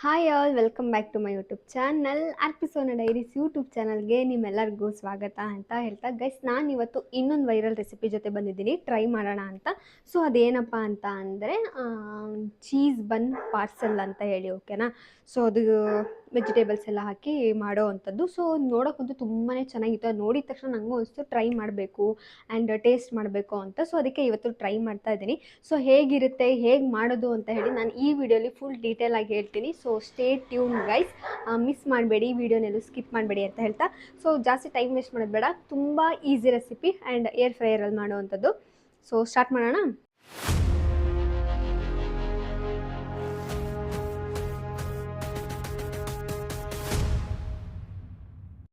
Hi all welcome back to my YouTube channel ಅರ್ಪಿಸೋನ diaries YouTube ಚಾನಲ್ಗೆ ನಿಮ್ಮೆಲ್ಲರಿಗೂ ಸ್ವಾಗತ ಅಂತ ಹೇಳ್ತಾ ಗೈಸ್ ನಾನು ಇವತ್ತು ಇನ್ನೊಂದು ವೈರಲ್ ರೆಸಿಪಿ ಜೊತೆ ಬಂದಿದ್ದೀನಿ ಟ್ರೈ ಮಾಡೋಣ ಅಂತ. ಸೊ ಅದೇನಪ್ಪ ಅಂತ ಅಂದರೆ ಚೀಸ್ ಬನ್ ಪಾರ್ಸಲ್ ಅಂತ ಹೇಳಿ, ಓಕೆನಾ. ಸೊ ಅದು ವೆಜಿಟೇಬಲ್ಸ್ ಎಲ್ಲ ಹಾಕಿ ಮಾಡೋ ಅಂಥದ್ದು. ಸೊ ನೋಡೋಕ್ಕಂತೂ ತುಂಬಾ ಚೆನ್ನಾಗಿತ್ತು. ಅದು ನೋಡಿದ ತಕ್ಷಣ ನನಗೂ ಅನಿಸ್ತು ಟ್ರೈ ಮಾಡಬೇಕು ಆ್ಯಂಡ್ ಟೇಸ್ಟ್ ಮಾಡಬೇಕು ಅಂತ. ಸೊ ಅದಕ್ಕೆ ಇವತ್ತು ಟ್ರೈ ಮಾಡ್ತಾ ಇದ್ದೀನಿ. ಸೊ ಹೇಗಿರುತ್ತೆ, ಹೇಗೆ ಮಾಡೋದು ಅಂತ ಹೇಳಿ ನಾನು ಈ ವಿಡಿಯೋಲಿ ಫುಲ್ ಡೀಟೇಲ್ ಆಗಿ ಹೇಳ್ತೀನಿ. So stay tune guys, miss ಮಾಡಬೇಡಿ, ವಿಡಿಯೋನೆಲ್ಲೂ ಸ್ಕಿಪ್ ಮಾಡಬೇಡಿ ಅಂತ ಹೇಳ್ತಾ. ಸೊ ಜಾಸ್ತಿ ಟೈಮ್ ವೇಸ್ಟ್ ಮಾಡೋದು ಬೇಡ, ತುಂಬ ಈಸಿ ರೆಸಿಪಿ ಆ್ಯಂಡ್ ಏರ್ ಫ್ರೈಯರಲ್ಲಿ ಮಾಡುವಂಥದ್ದು. ಸೊ ಸ್ಟಾರ್ಟ್ ಮಾಡೋಣ.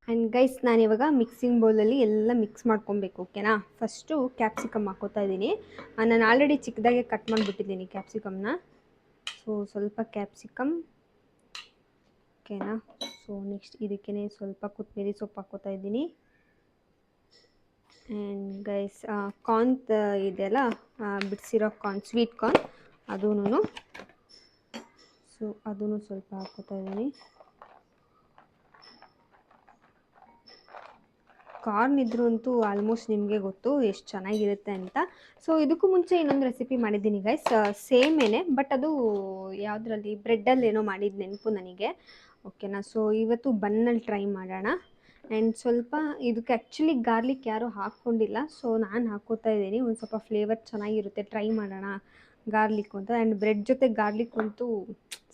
ಆ್ಯಂಡ್ ಗೈಸ್ ನಾನಿವಾಗ ಮಿಕ್ಸಿಂಗ್ ಬೌಲಲ್ಲಿ ಎಲ್ಲ ಮಿಕ್ಸ್ ಮಾಡ್ಕೊಬೇಕು, ಓಕೆನಾ. ಫಸ್ಟು ಕ್ಯಾಪ್ಸಿಕಮ್ ಹಾಕೋತಾ ಇದ್ದೀನಿ. ನಾನು ಆಲ್ರೆಡಿ ಚಿಕ್ಕದಾಗೆ ಕಟ್ ಮಾಡಿಬಿಟ್ಟಿದ್ದೀನಿ ಕ್ಯಾಪ್ಸಿಕಮ್ನ. ಸೊ ಸ್ವಲ್ಪ ಕ್ಯಾಪ್ಸಿಕಮ್, ಓಕೆನಾ. ಸೊ ನೆಕ್ಸ್ಟ್ ಇದಕ್ಕೇ ಸ್ವಲ್ಪ ಕೊತ್ತಂಬರಿ ಸೊಪ್ಪು ಹಾಕೋತಾ ಇದ್ದೀನಿ. ಆ್ಯಂಡ್ ಗೈಸ್ ಕಾರ್ನ್ ಇದೆಯಲ್ಲ, ಬಿಡಿಸಿರೋ ಕಾರ್ನ್, ಸ್ವೀಟ್ ಕಾರ್ನ್, ಅದೂ ಸೊ ಅದೂ ಸ್ವಲ್ಪ ಹಾಕೋತಾ ಇದ್ದೀನಿ. ಕಾರ್ನ್ ಇದ್ರೂ ಅಂತೂ ಆಲ್ಮೋಸ್ಟ್ ನಿಮಗೆ ಗೊತ್ತು ಎಷ್ಟು ಚೆನ್ನಾಗಿರುತ್ತೆ ಅಂತ. ಸೊ ಇದಕ್ಕೂ ಮುಂಚೆ ಇನ್ನೊಂದು ರೆಸಿಪಿ ಮಾಡಿದ್ದೀನಿ ಗೈಸ್, ಸೇಮೇನೆ, ಬಟ್ ಅದು ಯಾವುದರಲ್ಲಿ ಬ್ರೆಡ್ಡಲ್ಲಿ ಏನೋ ಮಾಡಿದ ನೆನಪು ನನಗೆ, ಓಕೆನಾ. ಸೊ ಇವತ್ತು ಬನ್ನಲ್ಲಿ ಟ್ರೈ ಮಾಡೋಣ. ಆ್ಯಂಡ್ ಸ್ವಲ್ಪ ಇದಕ್ಕೆ ಆ್ಯಕ್ಚುಲಿ ಗಾರ್ಲಿಕ್ ಯಾರೂ ಹಾಕ್ಕೊಂಡಿಲ್ಲ, ಸೊ ನಾನು ಹಾಕ್ಕೋತಾ ಇದ್ದೀನಿ. ಒಂದು ಸ್ವಲ್ಪ ಫ್ಲೇವರ್ ಚೆನ್ನಾಗಿರುತ್ತೆ, ಟ್ರೈ ಮಾಡೋಣ ಗಾರ್ಲಿಕ್ ಅಂತ. ಆ್ಯಂಡ್ ಬ್ರೆಡ್ ಜೊತೆ ಗಾರ್ಲಿಕ್ ಅಂತೂ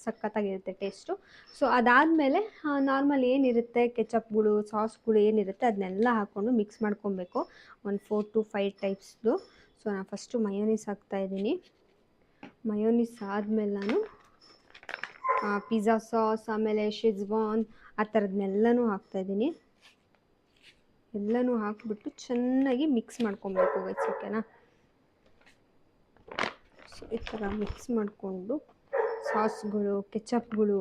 ಸಖತ್ತಾಗಿರುತ್ತೆ ಟೇಸ್ಟು. ಸೊ ಅದಾದಮೇಲೆ ನಾರ್ಮಲ್ ಏನಿರುತ್ತೆ ಕೆಚಪ್ಗಳು, ಸಾಸ್ಗಳು ಏನಿರುತ್ತೆ ಅದನ್ನೆಲ್ಲ ಹಾಕ್ಕೊಂಡು ಮಿಕ್ಸ್ ಮಾಡ್ಕೊಬೇಕು, ಒಂದು 4 to 5 ಟೈಪ್ಸ್ದು. ಸೊ ನಾನು ಫಸ್ಟು ಮಯೋನೀಸ್ ಹಾಕ್ತಾಯಿದ್ದೀನಿ. ಮಯೋನೀಸ್ ಆದಮೇಲೆ ನಾನು ಪಿಜ್ಜಾ ಸಾಸ್, ಆಮೇಲೆ ಶೆಜ್ವಾನ್, ಆ ಥರದನ್ನೆಲ್ಲನೂ ಹಾಕ್ತಾಯಿದ್ದೀನಿ. ಎಲ್ಲನೂ ಹಾಕಿಬಿಟ್ಟು ಚೆನ್ನಾಗಿ ಮಿಕ್ಸ್ ಮಾಡ್ಕೊಬೇಕು ಗೈಸ್, ಓಕೆನಾ. ಸೊ ಈ ಥರ ಮಿಕ್ಸ್ ಮಾಡಿಕೊಂಡು ಸಾಸ್ಗಳು, ಕೆಚಪ್ಗಳು,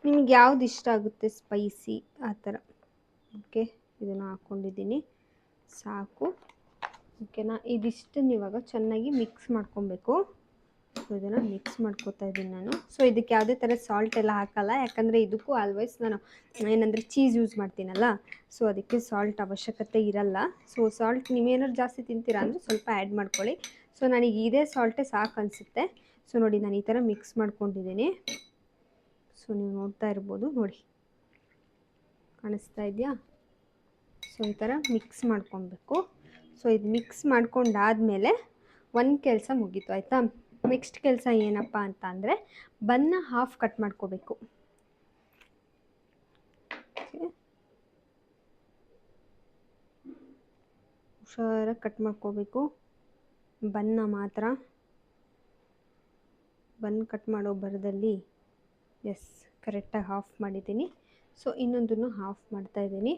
ನಿಮ್ಗೆ ಯಾವ್ದು ಇಷ್ಟ ಆಗುತ್ತೆ ಸ್ಪೈಸಿ ಆ ಥರ, ಓಕೆ, ಇದನ್ನು ಹಾಕ್ಕೊಂಡಿದ್ದೀನಿ, ಸಾಕು, ಓಕೆನಾ. ಇದಿಷ್ಟನ್ನು ಇವಾಗ ಚೆನ್ನಾಗಿ ಮಿಕ್ಸ್ ಮಾಡ್ಕೊಬೇಕು. ಸೊ ಇದನ್ನು ಮಿಕ್ಸ್ ಮಾಡ್ಕೊತಾ ಇದ್ದೀನಿ ನಾನು. ಸೊ ಇದಕ್ಕೆ ಯಾವುದೇ ಥರ ಸಾಲ್ಟ್ ಎಲ್ಲ ಹಾಕಲ್ಲ, ಯಾಕಂದರೆ ಇದಕ್ಕೂ ಆಲ್ವೇಸ್ ನಾನು ಏನಂದರೆ ಚೀಸ್ ಯೂಸ್ ಮಾಡ್ತೀನಲ್ಲ, ಸೊ ಅದಕ್ಕೆ ಸಾಲ್ಟ್ ಅವಶ್ಯಕತೆ ಇರಲ್ಲ. ಸೊ ಸಾಲ್ಟ್ ನೀವೇನಾದ್ರು ಜಾಸ್ತಿ ತಿಂತೀರಾ ಅಂದರೆ ಸ್ವಲ್ಪ ಆ್ಯಡ್ ಮಾಡ್ಕೊಳ್ಳಿ. ಸೊ ನನಗೆ ಇದೇ ಸಾಲ್ಟೇ ಸಾಕು ಅನಿಸುತ್ತೆ. ಸೊ ನೋಡಿ ನಾನು ಈ ಥರ ಮಿಕ್ಸ್ ಮಾಡ್ಕೊಂಡಿದ್ದೀನಿ. ಸೊ ನೀವು ನೋಡ್ತಾ ಇರ್ಬೋದು, ನೋಡಿ ಕಾಣಿಸ್ತಾ ಇದೆಯಾ. ಸೊ ಈ ಥರ ಮಿಕ್ಸ್ ಮಾಡ್ಕೊಬೇಕು. ಸೊ ಇದು ಮಿಕ್ಸ್ ಮಾಡ್ಕೊಂಡಾದಮೇಲೆ ಒಂದು ಕೆಲಸ ಮುಗೀತು, ಆಯಿತಾ. ನೆಕ್ಸ್ಟ್ ಕೆಲಸ ಏನಪ್ಪ ಅಂತ ಅಂದರೆ ಬನ್ನ ಹಾಫ್ ಕಟ್ ಮಾಡ್ಕೋಬೇಕು. ಹುಷಾರಾಗಿ ಕಟ್ ಮಾಡ್ಕೋಬೇಕು ಬನ್ನ ಮಾತ್ರ. ಬನ್ ಕಟ್ ಮಾಡೋ ಬರದಲ್ಲಿ ಎಸ್ ಕರೆಕ್ಟಾಗಿ ಹಾಫ್ ಮಾಡಿದ್ದೀನಿ. ಸೊ ಇನ್ನೊಂದನ್ನು ಹಾಫ್ ಮಾಡ್ತಾಯಿದ್ದೀನಿ.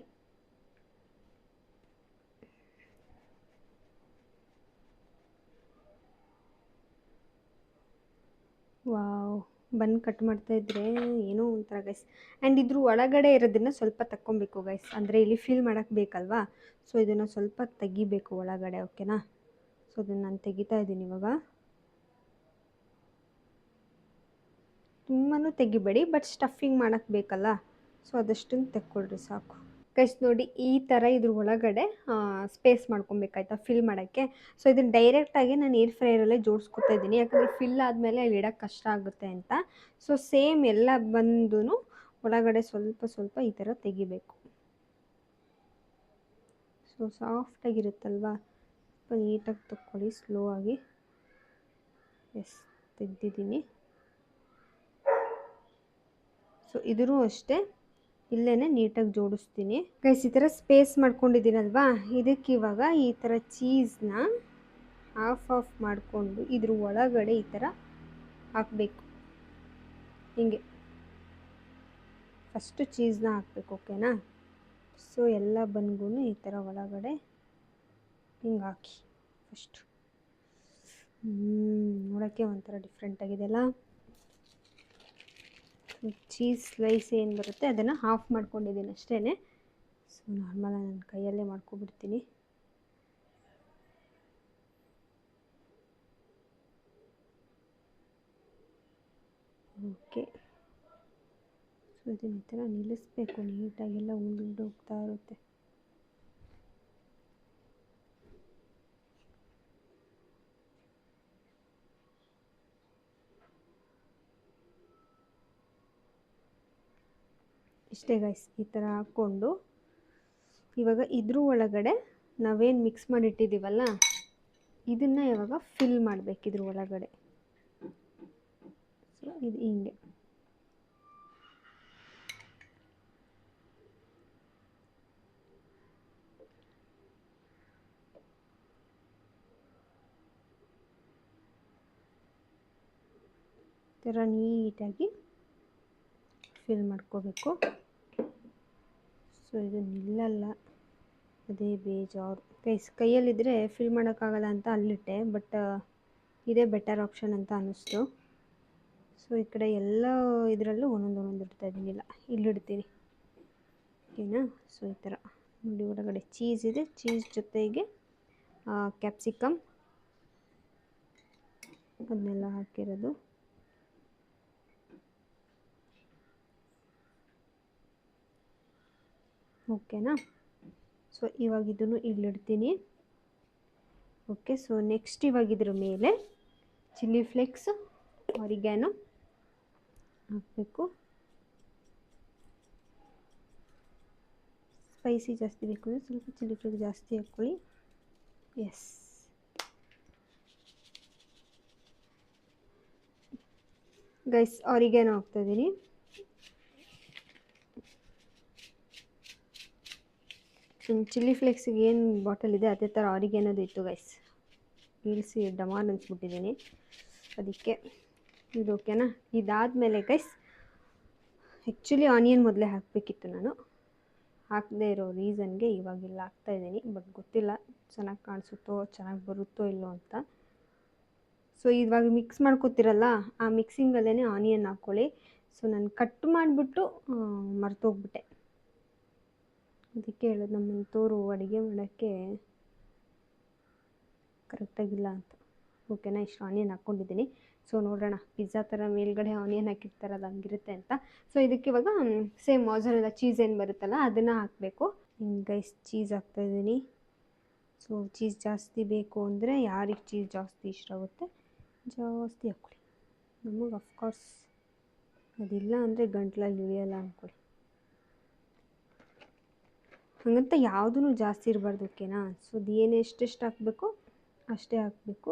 ವಾವ್, ಬನ್ ಕಟ್ ಮಾಡ್ತಾಯಿದ್ರೆ ಏನೋ ಒಂಥರ ಗೈಸ್. ಆ್ಯಂಡ್ ಇದ್ರ ಒಳಗಡೆ ಇರೋದನ್ನು ಸ್ವಲ್ಪ ತಕ್ಕೊಬೇಕು ಗೈಸ್, ಅಂದರೆ ಇಲ್ಲಿ ಫಿಲ್ ಮಾಡೋಕ್ಕೆ ಬೇಕಲ್ವಾ. ಸೊ ಇದನ್ನು ಸ್ವಲ್ಪ ತೆಗಿಬೇಕು ಒಳಗಡೆ, ಓಕೆನಾ. ಸೊ ಅದನ್ನು ನಾನು ತೆಗಿತಾ ಇದ್ದೀನಿ ಇವಾಗ. ತುಂಬಾ ತೆಗಿಬೇಡಿ, ಬಟ್ ಸ್ಟಫಿಂಗ್ ಮಾಡೋಕ್ಕೆ ಬೇಕಲ್ಲ, ಸೊ ಅದಷ್ಟನ್ನು ತೆಕ್ಕೊಳ್ರಿ ಸಾಕು ಗೈಸ್. ನೋಡಿ ಈ ಥರ ಇದ್ರ ಒಳಗಡೆ ಸ್ಪೇಸ್ ಮಾಡ್ಕೊಬೇಕಾಯ್ತಾ ಫಿಲ್ ಮಾಡೋಕ್ಕೆ. ಸೊ ಇದನ್ನು ಡೈರೆಕ್ಟಾಗಿ ನಾನು ಏರ್ ಫ್ರೈಯರಲ್ಲೇ ಜೋಡಿಸ್ಕೊತಾ ಇದ್ದೀನಿ, ಯಾಕಂದರೆ ಫಿಲ್ ಆದಮೇಲೆ ಅಲ್ಲಿ ಇಡೋಕ್ಕೆ ಕಷ್ಟ ಆಗುತ್ತೆ ಅಂತ. ಸೊ ಸೇಮ್ ಎಲ್ಲ ಬಂದು ಒಳಗಡೆ ಸ್ವಲ್ಪ ಸ್ವಲ್ಪ ಈ ಥರ ತೆಗಿಬೇಕು. ಸೊ ಸಾಫ್ಟಾಗಿರುತ್ತಲ್ವ, ಸ್ವಲ್ಪ ನೀಟಾಗಿ ತಕ್ಕೊಳ್ಳಿ ಸ್ಲೋ ಆಗಿ. ಎಸ್, ತೆಗ್ದಿದ್ದೀನಿ. ಸೊ ಇದರೂ ಅಷ್ಟೇ ಇಲ್ಲೇ ನೀಟಾಗಿ ಜೋಡಿಸ್ತೀನಿ ಗೈಸ್. ಈ ಥರ ಸ್ಪೇಸ್ ಮಾಡ್ಕೊಂಡಿದ್ದೀನಲ್ವಾ, ಇದಕ್ಕೆ ಇವಾಗ ಈ ಥರ ಚೀಸ್ನ ಆಫ್ ಮಾಡಿಕೊಂಡು ಇದ್ರ ಒಳಗಡೆ ಈ ಥರ ಹಾಕಬೇಕು. ಹಿಂಗೆ ಫಸ್ಟು ಚೀಸ್ನ ಹಾಕಬೇಕು, ಓಕೆನಾ. ಸೊ ಎಲ್ಲ ಬನ್ಗೂ ಈ ಥರ ಒಳಗಡೆ ಹಿಂಗೆ ಹಾಕಿ ಫಸ್ಟು. ನೋಡೋಕ್ಕೆ ಒಂಥರ ಡಿಫ್ರೆಂಟಾಗಿದೆಯಲ್ಲ. ಚೀಸ್ ಸ್ಲೈಸ್ ಏನು ಬರುತ್ತೆ ಅದನ್ನು ಹಾಫ್ ಮಾಡ್ಕೊಂಡಿದ್ದೀನಿ ಅಷ್ಟೇ. ಸೊ ನಾರ್ಮಲ್ ನಾನು ಕೈಯಲ್ಲೇ ಮಾಡ್ಕೊಬಿಡ್ತೀನಿ. ಓಕೆ, ಇದನ್ನ ಈ ಥರ ನಿಲ್ಲಿಸ್ಬೇಕು, ನೀಟಾಗೆಲ್ಲ ಉಂಡು ಹೋಗ್ತಾ ಇರುತ್ತೆ. ಇಷ್ಟೇ ಗೈಸ್, ಈ ಥರ ಹಾಕ್ಕೊಂಡು ಇವಾಗ ಇದ್ರ ಒಳಗಡೆ ನಾವೇನು ಮಿಕ್ಸ್ ಮಾಡಿಟ್ಟಿದ್ದೀವಲ್ಲ ಇದನ್ನು ಇವಾಗ ಫಿಲ್ ಮಾಡಬೇಕು ಇದ್ರ ಒಳಗಡೆ. ಸೊ ಇದು ಹಿಂಗೆ ಥರ ನೀಟಾಗಿ ಫಿಲ್ ಮಾಡ್ಕೋಬೇಕು. ಸೊ ಇದು ನಿಲ್ಲಲ್ಲ, ಅದೇ ಬೇಜಾರು ಗೈಸ್. ಕೈಯಲ್ಲಿದ್ದರೆ ಫಿಲ್ ಮಾಡೋಕ್ಕಾಗಲ್ಲ ಅಂತ ಅಲ್ಲಿಟ್ಟೆ, ಬಟ್ ಇದೇ ಬೆಟರ್ ಆಪ್ಷನ್ ಅಂತ ಅನ್ನಿಸ್ತು. ಸೊ ಈ ಕಡೆ ಎಲ್ಲ ಇದರಲ್ಲೂ ಒಂದೊಂದು ಇಡ್ತಾ ಇದ್ದೀನಿಲ್ಲ, ಇಲ್ಲಿಡ್ತೀನಿ, ಓಕೆನಾ. ಸೊ ಈ ಥರ ನೋಡಿ, ಒಳಗಡೆ ಚೀಸ್ ಇದೆ, ಚೀಸ್ ಜೊತೆಗೆ ಕ್ಯಾಪ್ಸಿಕಮ್ ಅದನ್ನೆಲ್ಲ ಹಾಕಿರೋದು. ಓಕೆನಾ. ಸೊ ಇವಾಗ ಇದನ್ನು ಇಲ್ಲಿಡ್ತೀನಿ. ಓಕೆ. ಸೊ ನೆಕ್ಸ್ಟ್ ಇವಾಗ ಇದ್ರ ಮೇಲೆ ಚಿಲ್ಲಿ ಫ್ಲೇಕ್ಸ್, ಆರಿಗ್ಯಾನೋ ಹಾಕಬೇಕು. ಸ್ಪೈಸಿ ಜಾಸ್ತಿ ಬೇಕು ಅಂದರೆ ಸ್ವಲ್ಪ ಚಿಲ್ಲಿ ಫ್ಲೇಕ್ಸ್ ಜಾಸ್ತಿ ಹಾಕ್ಕೊಳ್ಳಿ. ಎಸ್. ಗೈಸ್ ಆರಿಗ್ಯಾನೋ ಹಾಕ್ತಾಯಿದ್ದೀನಿ. ಚಿಲ್ಲಿ ಫ್ಲೇಕ್ಸಿಗೆ ಏನು ಬಾಟಲ್ ಇದೆ ಅದೇ ಥರ ಆರಿಗ್ಯಾನೋದು ಇತ್ತು ಗೈಸ್, ಇಳಿಸಿ ಡಮಾರ್ ಅನ್ಸ್ಬಿಟ್ಟಿದ್ದೀನಿ, ಅದಕ್ಕೆ ಇದು ಓಕೆನಾ. ಇದಾದಮೇಲೆ ಗೈಸ್ ಆ್ಯಕ್ಚುಲಿ ಆನಿಯನ್ ಮೊದಲೇ ಹಾಕಬೇಕಿತ್ತು, ನಾನು ಹಾಕದೇ ಇರೋ ರೀಸನ್ಗೆ ಇವಾಗಿಲ್ಲ ಹಾಕ್ತಾಯಿದ್ದೀನಿ. ಬಟ್ ಗೊತ್ತಿಲ್ಲ ಚೆನ್ನಾಗಿ ಕಾಣಿಸುತ್ತೋ ಚೆನ್ನಾಗಿ ಬರುತ್ತೋ ಇಲ್ಲೋ ಅಂತ. ಸೊ ಇವಾಗ ಮಿಕ್ಸ್ ಮಾಡ್ಕೊತಿರಲ್ಲ, ಆ ಮಿಕ್ಸಿಂಗಲ್ಲೇ ಆನಿಯನ್ ಹಾಕ್ಕೊಳ್ಳಿ. ಸೊ ನಾನು ಕಟ್ ಮಾಡಿಬಿಟ್ಟು ಮರ್ತೋಗ್ಬಿಟ್ಟೆ, ಅದಕ್ಕೆ ಹೇಳೋದು ನಮ್ಮನ್ನು ತೋರು ಅಡುಗೆ ಮಾಡೋಕ್ಕೆ ಕರೆಕ್ಟಾಗಿಲ್ಲ ಅಂತ. ಓಕೆನಾ. ಇಷ್ಟು ಆನಿಯನ್ ಹಾಕ್ಕೊಂಡಿದ್ದೀನಿ. ಸೊ ನೋಡೋಣ, ಪಿಜ್ಜಾ ಥರ ಮೇಲ್ಗಡೆ ಆನಿಯನ್ ಹಾಕಿರ್ತಾರಲ್ಲ ಹಂಗಿರುತ್ತೆ ಅಂತ. ಸೊ ಇದಕ್ಕೆ ಇವಾಗ ಸೇಮ್ ಮೊಝರೆಲ್ಲಾ ಚೀಸ್ ಏನು ಬರುತ್ತಲ್ಲ ಅದನ್ನು ಹಾಕಬೇಕು. ಗೈಸ್ ಚೀಸ್ ಹಾಕ್ತಾಯಿದ್ದೀನಿ. ಸೊ ಚೀಸ್ ಜಾಸ್ತಿ ಬೇಕು ಅಂದರೆ ಯಾರಿಗೆ ಚೀಸ್ ಜಾಸ್ತಿ ಇಷ್ಟ ಆಗುತ್ತೆ ಜಾಸ್ತಿ ಹಾಕ್ಕೊಳ್ಳಿ. ನಮಗೆ ಅಫ್ಕೋರ್ಸ್ ಅದಿಲ್ಲ ಅಂದರೆ ಗಂಟ್ಲಲ್ಲಿ ಇಳಿಯಲ್ಲ ಅಂದ್ಕೊಳ್ಳಿ, ಹಾಗಂತ ಯಾವುದೂ ಜಾಸ್ತಿ ಇರಬಾರ್ದು, ಓಕೆನಾ. ಸೊ ಅದು ಏನು ಎಷ್ಟೆಷ್ಟು ಹಾಕಬೇಕು ಅಷ್ಟೇ ಹಾಕಬೇಕು.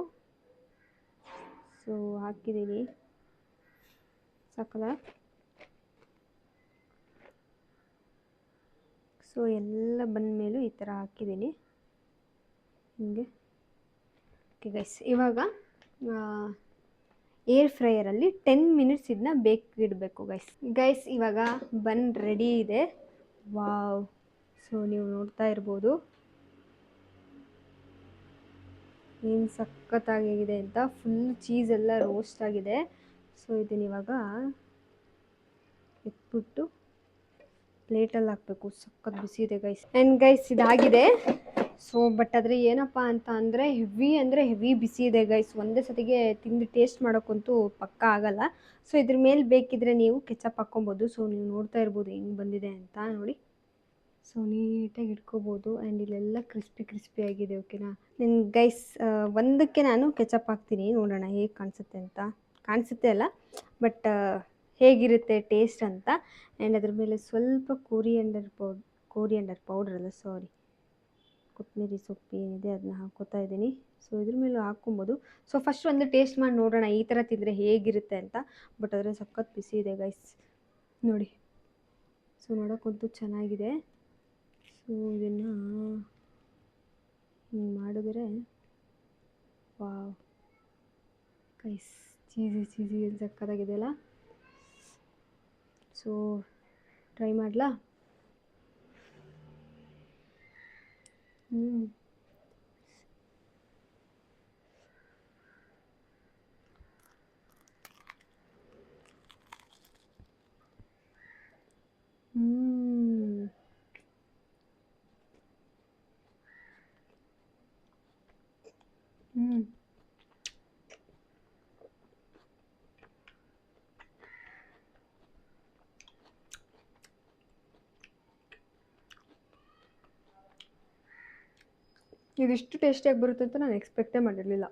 ಸೊ ಹಾಕಿದ್ದೀನಿ, ಸಾಕಲ್ಲ. ಸೊ ಎಲ್ಲ ಬಂದ ಮೇಲೂ ಈ ಥರ ಹಾಕಿದ್ದೀನಿ ಹಿಂಗೆ. ಓಕೆ ಗೈಸ್, ಇವಾಗ ಏರ್ ಫ್ರೈಯರಲ್ಲಿ 10 ಮಿನಿಟ್ಸ್ ಇದನ್ನ ಬೇಕಿಡಬೇಕು ಗೈಸ್. ಇವಾಗ ಬನ್ ರೆಡಿ ಇದೆ. ವಾವ್. ಸೊ ನೀವು ನೋಡ್ತಾ ಇರ್ಬೋದು ಏನು ಸಖತ್ತಾಗಿದೆ ಅಂತ. ಫುಲ್ ಚೀಸೆಲ್ಲ ರೋಸ್ಟ್ ಆಗಿದೆ. ಸೊ ಇದನ್ನ ಇವಾಗ ಎತ್ಬಿಟ್ಟು ಪ್ಲೇಟಲ್ಲಿ ಹಾಕಬೇಕು. ಸಖತ್ ಬಿಸಿ ಇದೆ ಗೈಸ್. ಆ್ಯಂಡ್ ಗೈಸ್ ಇದಾಗಿದೆ. ಸೊ ಬಟ್ ಆದರೆ ಏನಪ್ಪ ಅಂತ ಅಂದರೆ ಹೆವಿ ಬಿಸಿ ಇದೆ ಗೈಸ್. ಒಂದೇ ಸತಿಗೆ ತಿಂದು ಟೇಸ್ಟ್ ಮಾಡೋಕ್ಕಂತೂ ಪಕ್ಕ ಆಗಲ್ಲ. ಸೊ ಇದ್ರ ಮೇಲೆ ಬೇಕಿದ್ರೆ ನೀವು ಕೆಚಪ್ ಹಾಕ್ಕೊಬೋದು. ಸೊ ನೀವು ನೋಡ್ತಾ ಇರ್ಬೋದು ಹೆಂಗೆ ಬಂದಿದೆ ಅಂತ ನೋಡಿ. ಸೊ ನೀಟಾಗಿ ಇಟ್ಕೋಬೋದು. ಆ್ಯಂಡ್ ಇಲ್ಲೆಲ್ಲ ಕ್ರಿಸ್ಪಿ ಆಗಿದೆ, ಓಕೆನಾ. ಗೈಸ್ ಒಂದಕ್ಕೆ ನಾನು ಕೆಚಪ್ ಹಾಕ್ತೀನಿ, ನೋಡೋಣ ಹೇಗೆ ಕಾಣಿಸುತ್ತೆ ಅಂತ. ಕಾಣಿಸುತ್ತೆ ಅಲ್ಲ, ಬಟ್ ಹೇಗಿರುತ್ತೆ ಟೇಸ್ಟ್ ಅಂತ. ಆ್ಯಂಡ್ ಅದ್ರ ಮೇಲೆ ಸ್ವಲ್ಪ ಕೋರಿಯಂಡರ್ ಪೌಡರ್ ಅಲ್ಲ, ಸಾರಿ, ಕೊತ್ತಂಬರಿ ಸೊಪ್ಪು ಏನಿದೆ ಅದನ್ನ ಹಾಕ್ಕೋತಾ ಇದ್ದೀನಿ. ಸೊ ಇದ್ರ ಮೇಲೂ ಹಾಕ್ಕೊಬೋದು. ಸೊ ಫಸ್ಟ್ ಒಂದು ಟೇಸ್ಟ್ ಮಾಡಿ ನೋಡೋಣ ಈ ಥರ ತಿಂದರೆ ಹೇಗಿರುತ್ತೆ ಅಂತ. ಬಟ್ ಆದರೆ ಸಖತ್ ಬಿಸಿ ಇದೆ ಗೈಸ್ ನೋಡಿ. ಸೊ ನೋಡೋಕ್ಕಂತೂ ಚೆನ್ನಾಗಿದೆ. ಸೊ ಇದನ್ನು ಹಿಂಗೆ ಮಾಡಿದ್ರೆ ವಾವ್ ಗೈಸ್, ಚೀಸಿ ಏನು ಸಕ್ಕತ್ತಾಗಿದೆಯಲ್ಲ. ಸೊ ಟ್ರೈ ಮಾಡಲಾ? ಇದಿಷ್ಟು ಟೇಸ್ಟಿಯಾಗಿ ಬರುತ್ತೆ ಅಂತ ನಾನು ಎಕ್ಸ್ಪೆಕ್ಟೇ ಮಾಡಿರಲಿಲ್ಲ.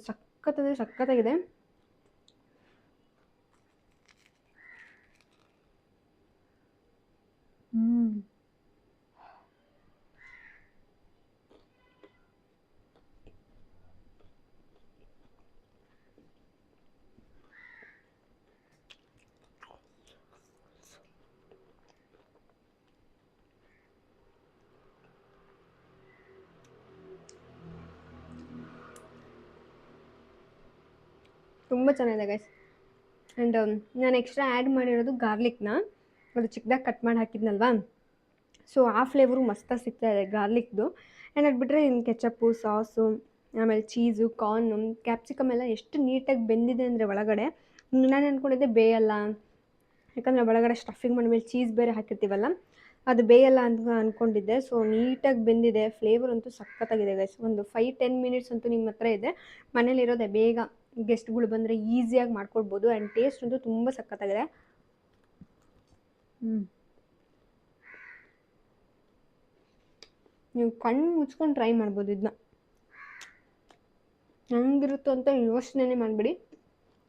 ಸಖತ್ತಂದರೆ ಸಖತ್ತಾಗಿದೆ. ತುಂಬ ಚೆನ್ನಾಗಿದೆ ಗೈಸ್. ಆ್ಯಂಡ್ ನಾನು ಎಕ್ಸ್ಟ್ರಾ ಆ್ಯಡ್ ಮಾಡಿರೋದು ಗಾರ್ಲಿಕ್ನ, ಅದು ಚಿಕ್ಕದಾಗಿ ಕಟ್ ಮಾಡಿ ಹಾಕಿದ್ನಲ್ವಾ, ಸೊ ಆ ಫ್ಲೇವರು ಮಸ್ತಾಗಿ ಸಿಗ್ತಾ ಇದೆ ಗಾರ್ಲಿಕ್ದು. ಆ್ಯಂಡ್ ಅದು ಬಿಟ್ಟರೆ ಇನ್ನು ಕೆಚಪ್ಪು, ಸಾಸು, ಆಮೇಲೆ ಚೀಸು, ಕಾರ್ನು, ಕ್ಯಾಪ್ಸಿಕಮ್ ಎಲ್ಲ ಎಷ್ಟು ನೀಟಾಗಿ ಬೆಂದಿದೆ ಅಂದರೆ ಒಳಗಡೆ. ನಾನು ಅಂದ್ಕೊಂಡಿದ್ದೆ ಬೇಯಲ್ಲ, ಯಾಕಂದರೆ ಒಳಗಡೆ ಸ್ಟಫಿಂಗ್ ಮಾಡಿದ್ಮೇಲೆ ಚೀಸ್ ಬೇರೆ ಹಾಕಿರ್ತೀವಲ್ಲ, ಅದು ಬೇಯಲ್ಲ ಅಂತ ಅಂದ್ಕೊಂಡಿದ್ದೆ. ಸೊ ನೀಟಾಗಿ ಬೆಂದಿದೆ. ಫ್ಲೇವರ್ ಅಂತೂ ಸಖತ್ತಾಗಿದೆ ಗೈಸ್. ಒಂದು 5-10 ಮಿನಿಟ್ಸ್ ಅಂತೂ ನಿಮ್ಮ ಹತ್ರ ಇದೆ, ಮನೇಲಿರೋದೆ, ಬೇಗ ಗೆಸ್ಟ್ಗಳು ಬಂದರೆ ಈಸಿಯಾಗಿ ಮಾಡ್ಕೊಡ್ಬೋದು. ಆ್ಯಂಡ್ ಟೇಸ್ಟ್ ಅಂತೂ ತುಂಬ ಸಖತ್ತಾಗಿದೆ. ನೀವು ಕಣ್ಣು ಮುಚ್ಕೊಂಡು ಟ್ರೈ ಮಾಡ್ಬೋದು ಇದನ್ನ. ಹೆಂಗಿರುತ್ತೋ ಅಂತ ಯೋಚನೆ ಮಾಡಿಬಿಡಿ,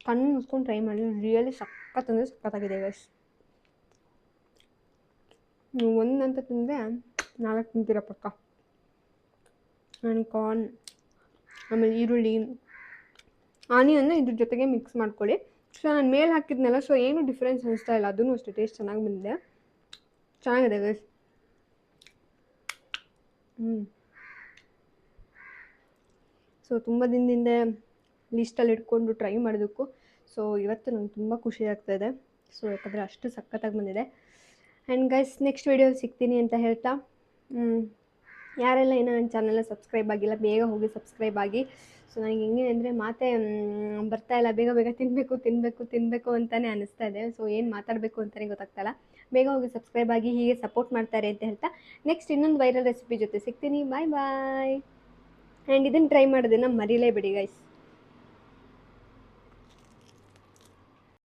ಕಣ್ಣು ಮುಚ್ಕೊಂಡು ಟ್ರೈ ಮಾಡಿ. ರಿಯಲಿ ಸಖತ್ತಂದರೆ ಸಖತ್ತಾಗಿದೆ ಗೈಸ್. ನೀವು ಒಂದಂತ ತಿಂದರೆ 4 ತಿಂತೀರ ಪಕ್ಕ. ಆ್ಯಂಡ್ ಕಾರ್ನ್, ಆಮೇಲೆ ಈರುಳ್ಳಿ, ಆನಿಯನ್ನು ಇದ್ರ ಜೊತೆಗೆ ಮಿಕ್ಸ್ ಮಾಡ್ಕೊಳ್ಳಿ. ಸೊ ನಾನು ಮೇಲೆ ಹಾಕಿದ್ನಲ್ಲ, ಸೊ ಏನು ಡಿಫ್ರೆನ್ಸ್ ಅನಿಸ್ತಾ ಇಲ್ಲ. ಅದೂ ಅಷ್ಟೇ ಟೇಸ್ಟ್ ಚೆನ್ನಾಗಿ ಬಂದಿದೆ, ಚೆನ್ನಾಗಿದೆ ಗೈಸ್. ಸೊ ತುಂಬ ದಿನದಿಂದ ಲಿಸ್ಟಲ್ಲಿ ಇಟ್ಕೊಂಡು ಟ್ರೈ ಮಾಡೋದಕ್ಕೂ ಸೊ ಇವತ್ತು ನಂಗೆ ತುಂಬ ಖುಷಿ ಆಗ್ತಾಯಿದೆ. ಸೊ ಯಾಕಂದರೆ ಅಷ್ಟು ಸಖತ್ತಾಗಿ ಬಂದಿದೆ. ಆ್ಯಂಡ್ ಗೈಸ್ ನೆಕ್ಸ್ಟ್ ವೀಡಿಯೋಲಿ ಸಿಗ್ತೀನಿ ಅಂತ ಹೇಳ್ತಾ, ಯಾರೆಲ್ಲ ಏನೋ ನನ್ನ ಚಾನಲ್ನ ಸಬ್ಸ್ಕ್ರೈಬ್ ಆಗಿಲ್ಲ ಬೇಗ ಹೋಗಿ ಸಬ್ಸ್ಕ್ರೈಬ್ ಆಗಿ. ಸೊ ನನಗೆ ಹೆಂಗೆ ಅಂದರೆ ಮಾತೇ ಬರ್ತಾಯಿಲ್ಲ, ಬೇಗ ಬೇಗ ತಿನ್ನಬೇಕು ಅಂತಲೇ ಅನ್ನಿಸ್ತಾ ಇದೆ. ಸೊ ಏನು ಮಾತಾಡಬೇಕು ಅಂತಲೇ ಗೊತ್ತಾಗ್ತಾಯಿಲ್ಲ. ಬೇಗ ಹೋಗಿ ಸಬ್ಸ್ಕ್ರೈಬ್ ಆಗಿ, ಹೀಗೆ ಸಪೋರ್ಟ್ ಮಾಡ್ತಾರೆ ಅಂತ ಹೇಳ್ತಾ ನೆಕ್ಸ್ಟ್ ಇನ್ನೊಂದು ವೈರಲ್ ರೆಸಿಪಿ ಜೊತೆ ಸಿಗ್ತೀನಿ. ಬಾಯ್ ಬಾಯ್. ಆ್ಯಂಡ್ ಇದನ್ನು ಟ್ರೈ ಮಾಡೋದನ್ನು ಮರೀಲೇಬೇಡಿ ಗೈಸ್.